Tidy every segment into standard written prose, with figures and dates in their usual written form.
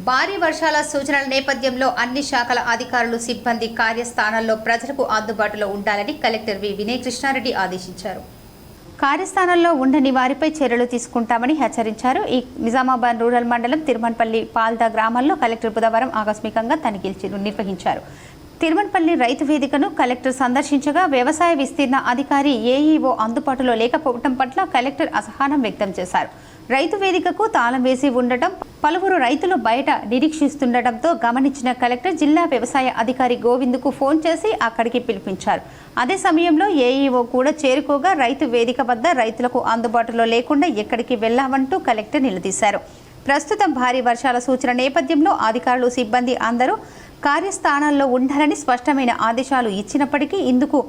భారీ వర్షాల సూచనల నేపథ్యంలో అన్ని శాఖల అధికారులు సిబ్బంది కార్యస్థానాల్లో ప్రజలకు అందుబాటులో ఉండాలని కలెక్టర్ వి వినయ్ కృష్ణారెడ్డి ఆదేశించారు. కార్యస్థానాల్లో ఉండని వారిపై చర్యలు తీసుకుంటామని హెచ్చరించారు. ఈ నిజామాబాద్ రూరల్ మండలం తిరుమన్పల్లి పాల్దా గ్రామాల్లో కలెక్టర్ బుధవారం ఆకస్మికంగా తనిఖీలు నిర్వహించారు. తిరుమన్పల్లి రైతు వేదికను కలెక్టర్ సందర్శించగా వ్యవసాయ విస్తీర్ణ అధికారి ఏఈఓ అందుబాటులో లేకపోవడం పట్ల కలెక్టర్ అసహనం వ్యక్తం చేశారు. రైతు వేదికకు తాళం వేసి ఉండటం, పలువురు రైతులు బయట నిరీక్షిస్తుండటంతో గమనించిన కలెక్టర్ జిల్లా వ్యవసాయ అధికారి గోవింద్కు ఫోన్ చేసి అక్కడికి పిలిపించారు. అదే సమయంలో ఏఈఓ కూడా చేరుకోగా రైతు వేదిక వద్ద రైతులకు అందుబాటులో లేకుండా ఎక్కడికి వెళ్లామంటూ కలెక్టర్ నిలదీశారు. ప్రస్తుతం భారీ వర్షాల సూచన నేపథ్యంలో అధికారులు సిబ్బంది అందరూ కార్యస్థానాల్లో ఉండాలని స్పష్టమైన ఆదేశాలు ఇచ్చినప్పటికీ ఇందుకు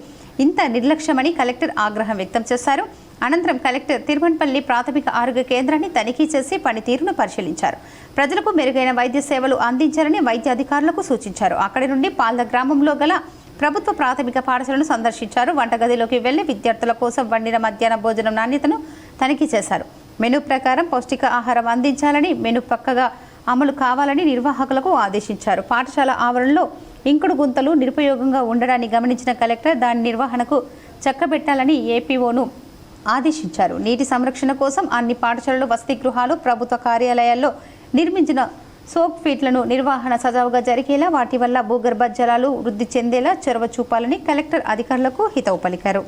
ఇంత నిర్లక్ష్యమని కలెక్టర్ ఆగ్రహం వ్యక్తం చేశారు. అనంతరం కలెక్టర్ తిరుమన్పల్లి ప్రాథమిక ఆరోగ్య కేంద్రాన్ని తనిఖీ చేసి పనితీరును పరిశీలించారు. ప్రజలకు మెరుగైన వైద్య సేవలు అందించాలని వైద్య అధికారులకు సూచించారు. అక్కడి నుండి పాల్ద గ్రామంలో గల ప్రభుత్వ ప్రాథమిక పాఠశాలను సందర్శించారు. వంటగదిలోకి వెళ్లి విద్యార్థుల కోసం వండిన మధ్యాహ్న భోజనం నాణ్యతను తనిఖీ చేశారు. మెనూ ప్రకారం పౌష్టిక ఆహారం అందించాలని, మెనూ పక్కగా అమలు కావాలని నిర్వాహకులకు ఆదేశించారు. పాఠశాల ఆవరణలో ఇంకుడు గుంతలు నిరుపయోగంగా ఉండడాన్ని గమనించిన కలెక్టర్ దాని నిర్వహణకు చక్కబెట్టాలని ఏపీఓను ఆదేశించారు. నీటి సంరక్షణ కోసం అన్ని పాఠశాలలు, వసతి గృహాలు, ప్రభుత్వ కార్యాలయాల్లో నిర్మించిన సోక్ ఫీట్లను నిర్వహణ సజావుగా జరిగేలా, వాటి వల్ల భూగర్భ జలాలు వృద్ధి చెందేలా చొరవ చూపాలని కలెక్టర్ అధికారులకు హితవు పలికారు.